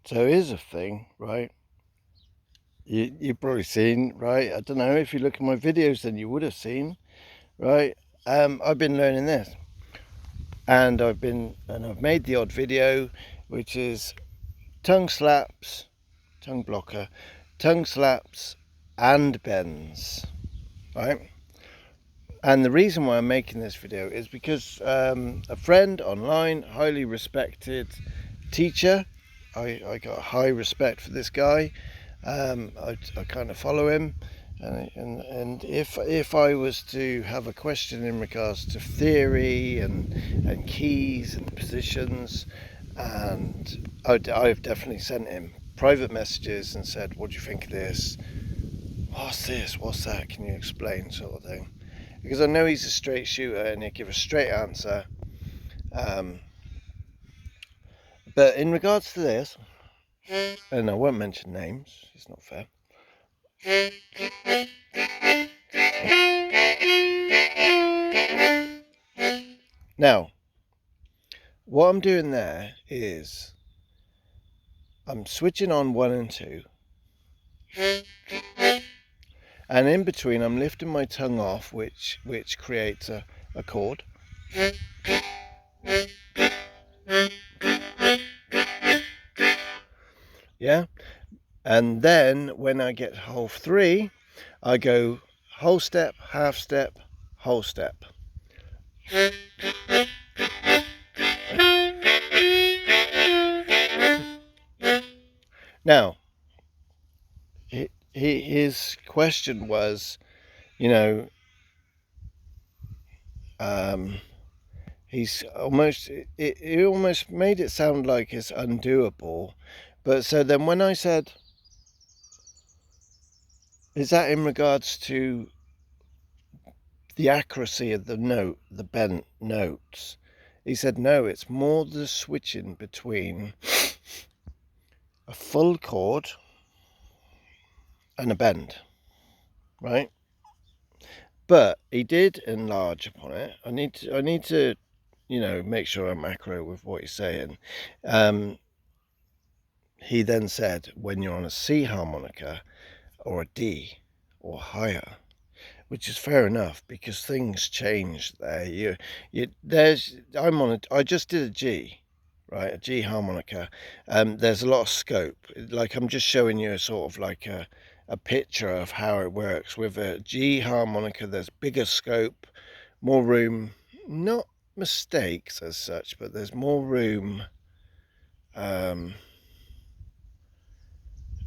So here's a thing, right? You've probably seen, right? I don't know, if you look at my videos, then you would have seen, right? I've been learning this, and I've made the odd video, which is tongue slaps, tongue blocker, tongue slaps, and bends, right? And the reason why I'm making this video is because a friend online, highly respected teacher, I got high respect for this guy. I kind of follow him, and if I was to have a question in regards to theory and keys and positions, and I've definitely sent him private messages and said, "What do you think of this? What's this? What's that? Can you explain?" sort of thing. Because I know he's a straight shooter and he'll give a straight answer. But in regards to this, and I won't mention names, it's not fair. Now, what I'm doing there is I'm switching on 1 and 2, and in between I'm lifting my tongue off, which creates a chord. Yeah, and then when I get whole 3, I go whole step, half step, whole step. Now, his question was, you know, he's almost, it almost made it sound like it's undoable. But so then when I said, is that in regards to the accuracy of the note, the bent notes? He said, no, it's more the switching between a full chord and a bend, right? But he did enlarge upon it. I need to, make sure I'm accurate with what he's saying. He then said, when you're on a C harmonica or a D or higher, which is fair enough because things change there. I just did a G, right? A G harmonica. There's a lot of scope. Like, I'm just showing you a sort of like a picture of how it works. With a G harmonica, there's bigger scope, more room, not mistakes as such, but there's more room,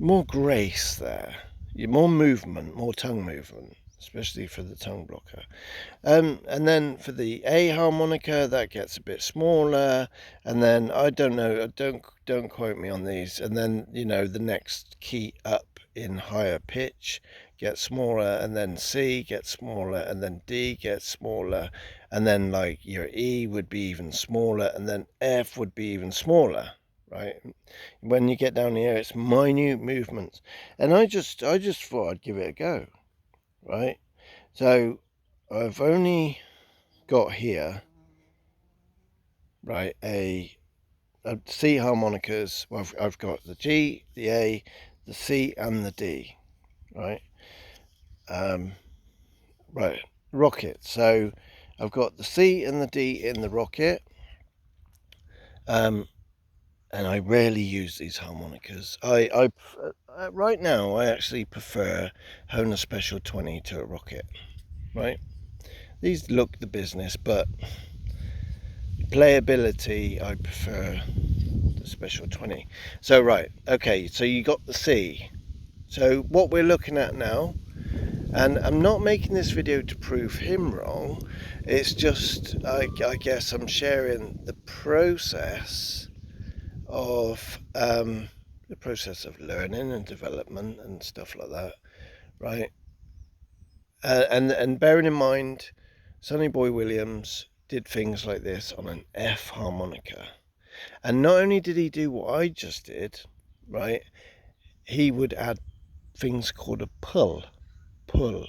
more grace there, more movement, more tongue movement, especially for the tongue blocker. And then for the A harmonica, that gets a bit smaller, and then I don't know, don't quote me on these, and then the next key up in higher pitch gets smaller, and then C gets smaller, and then D gets smaller, and then like your E would be even smaller, and then F would be even smaller, right? When you get down here, it's minute movements, and I just thought I'd give it a go, right? So I've only got here, right, a C harmonicas. Well, I've got the G, the A, the C, and the D, right? Right, rocket. So I've got the C and the D in the rocket. And I rarely use these harmonicas. I right now I actually prefer Hohner Special 20 to a rocket, right? These look the business, but playability, I prefer the Special 20. So right, okay, so you got the C. So what we're looking at now, and I'm not making this video to prove him wrong, it's just, I guess I'm sharing the process of learning and development and stuff like that, right? And bearing in mind, Sonny Boy Williams did things like this on an F harmonica, and not only did he do what I just did, right, he would add things called a pull, Pull,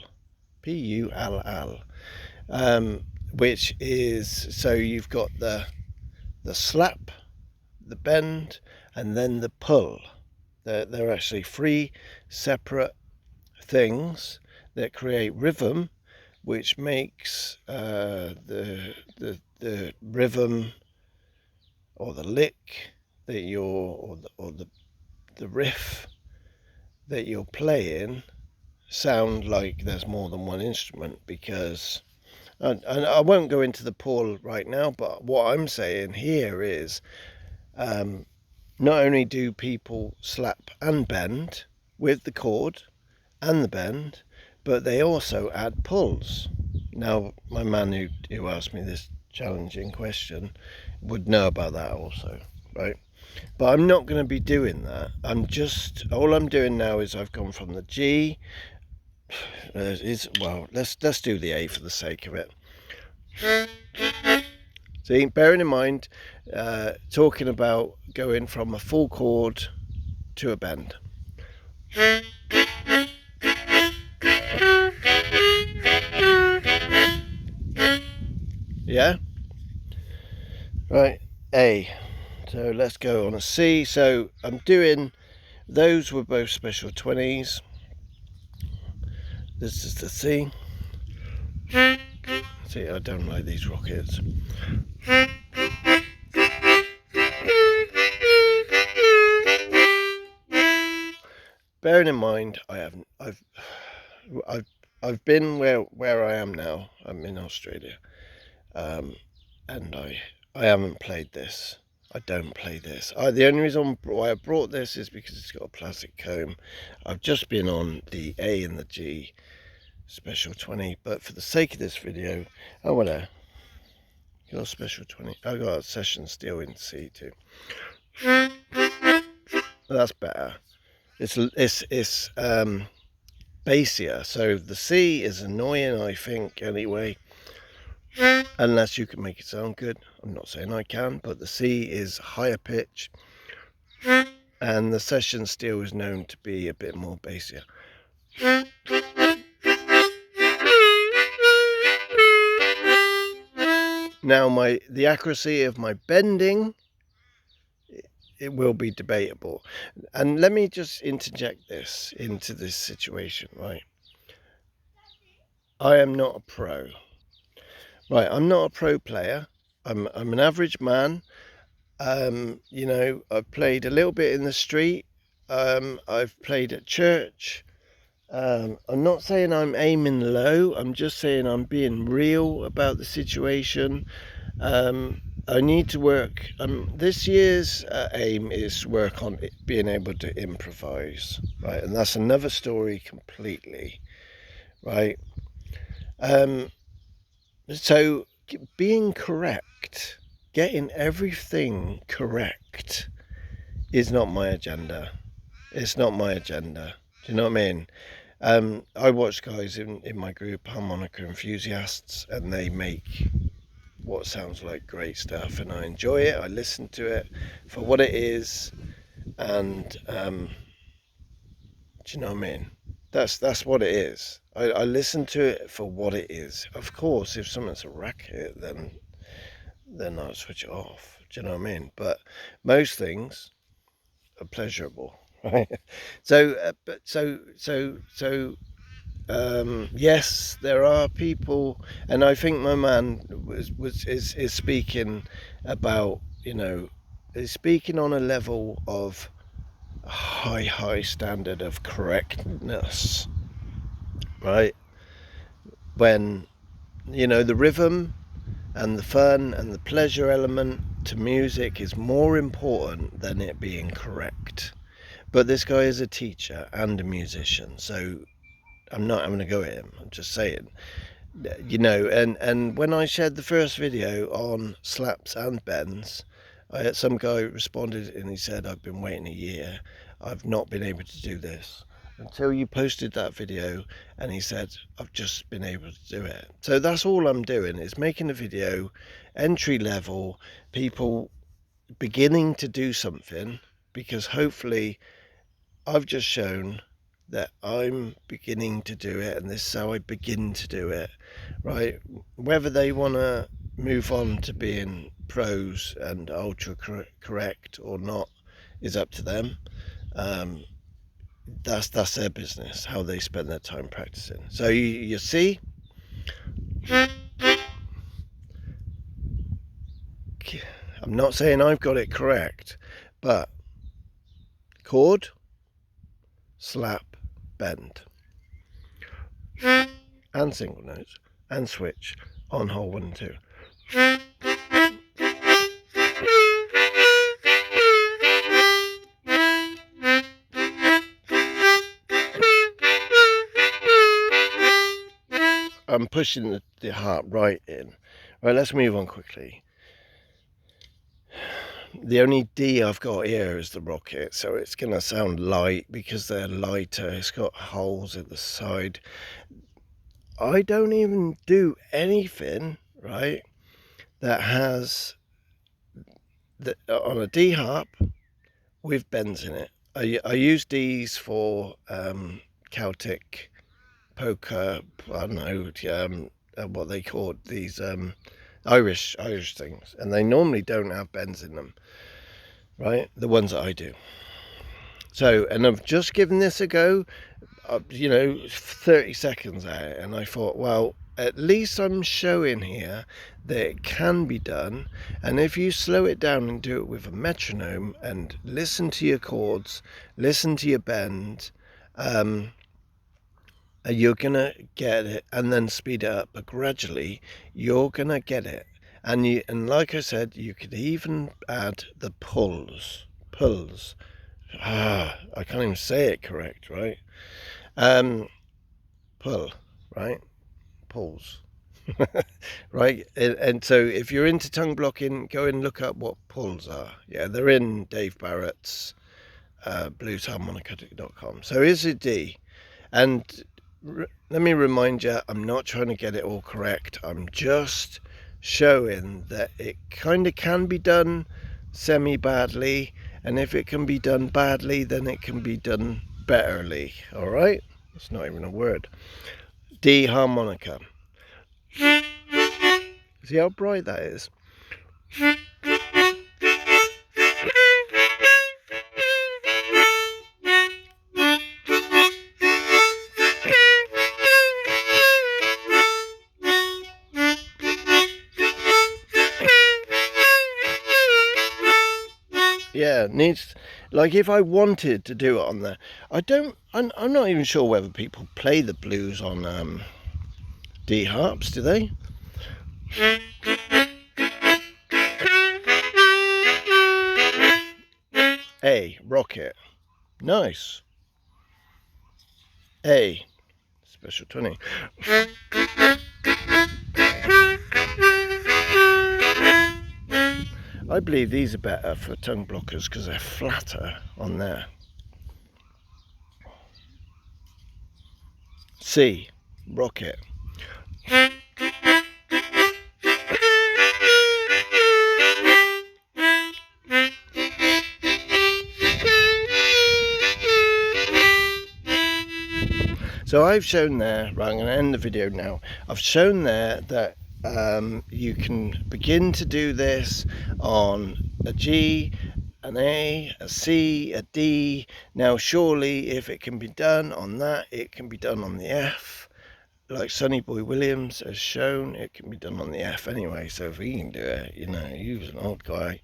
which is, so you've got the slap, the bend, and then the pull. They're actually three separate things that create rhythm, which makes the rhythm or the lick that you're or the riff that you're playing sound like there's more than one instrument. Because and I won't go into the pull right now, but what I'm saying here is not only do people slap and bend with the chord and the bend, but they also add pulls. Now, my man who asked me this challenging question would know about that also, right? But I'm not going to be doing that. All I'm doing now is I've gone from the G. Well, let's do the A for the sake of it. See, bearing in mind, talking about going from a full chord to a bend. Yeah? Right, A. So let's go on a C. So I'm doing, those were both special 20s. This is the C. See, I don't like these rockets. Bearing in mind, I've been where I am now. I'm in Australia, and I haven't played this. I don't play this. The only reason why I brought this is because it's got a plastic comb. I've just been on the A and the G special 20, but for the sake of this video, I want to got a special 20. I got a session steel in C too. That's better. It's bassier. So the C is annoying, I think, anyway. Unless you can make it sound good. I'm not saying I can, but the C is higher pitch. And the session steel is known to be a bit more bassier. Now the accuracy of my bending, it will be debatable. And let me just interject this into this situation, right? I am not a pro. Right, I'm not a pro player. I'm an average man. You know, I've played a little bit in the street. I've played at church. I'm not saying I'm aiming low. I'm just saying I'm being real about the situation. I need to work. This year's aim is to work on being able to improvise, right? And that's another story completely, right? So being correct, getting everything correct, is not my agenda. It's not my agenda. Do you know what I mean? I watch guys in my group, harmonica enthusiasts, and they make what sounds like great stuff, and I enjoy it. I listen to it for what it is, and do you know what I mean? That's what it is. I listen to it for what it is. Of course, if something's a racket, then I'll switch it off. Do you know what I mean? But most things are pleasurable, right? Yes, there are people, and I think my man is speaking about, you know, is speaking on a level of high standard of correctness, right? When, you know, the rhythm and the fun and the pleasure element to music is more important than it being correct. But this guy is a teacher and a musician, so I'm not having to go at him. I'm just saying, you know, and when I shared the first video on slaps and bends, I had some guy responded and he said, I've been waiting a year. I've not been able to do this until you posted that video, and he said, I've just been able to do it. So that's all I'm doing, is making a video, entry level, people beginning to do something, because hopefully I've just shown that I'm beginning to do it, and this is how I begin to do it, right? Whether they want to move on to being pros and ultra correct or not is up to them. That's their business, how they spend their time practicing. So you see, I'm not saying I've got it correct, but chord, slap, bend, and single notes, and switch on hole 1 and 2. I'm pushing the harp right in. Right, let's move on quickly. The only D I've got here is the rocket, so it's going to sound light because they're lighter. It's got holes at the side. I don't even do anything, right, that has on a D harp with bends in it. I use Ds for Celtic, polka, I don't know, what they call these Irish things, and they normally don't have bends in them, right? The ones that I do. So, and I've just given this a go, 30 seconds at it, and I thought, well, at least I'm showing here that it can be done. And if you slow it down and do it with a metronome and listen to your chords, listen to your bend, you're gonna get it, and then speed it up. But gradually, you're gonna get it. And like I said, you could even add the pulls. I can't even say it correct, right? Pull, right? Pulls. Right? And so if you're into tongue blocking, go and look up what pulls are. Yeah, they're in Dave Barrett's bluesharmonica.com. So here's a D. And let me remind you, I'm not trying to get it all correct. I'm just showing that it kind of can be done semi-badly. And if it can be done badly, then it can be done betterly. All right? It's not even a word. D harmonica. See how bright that is? Yeah, needs, like if I wanted to do it on there, I'm not even sure whether people play the blues on D harps, do they? A, rocket, nice. A, special 20. I believe these are better for tongue blockers because they're flatter on there. C, rocket. So I've shown there, right, I'm going to end the video now. I've shown there that you can begin to do this on a G, an A, a C, a D. Now surely if it can be done on that, it can be done on the F. Like Sonny Boy Williams has shown, it can be done on the F anyway. So if he can do it, he was an old guy.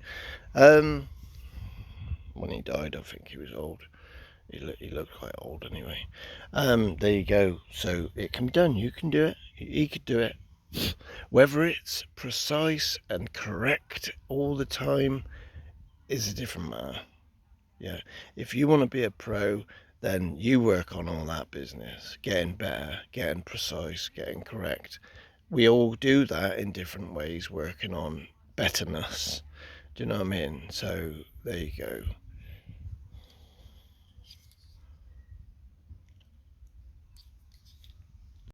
When he died, I think he was old. He looked quite old anyway. There you go. So it can be done. You can do it. He could do it. Whether it's precise and correct all the time is a different matter. Yeah. If you want to be a pro, then you work on all that business. Getting better, getting precise, getting correct. We all do that in different ways, working on betterness. Do you know what I mean? So there you go.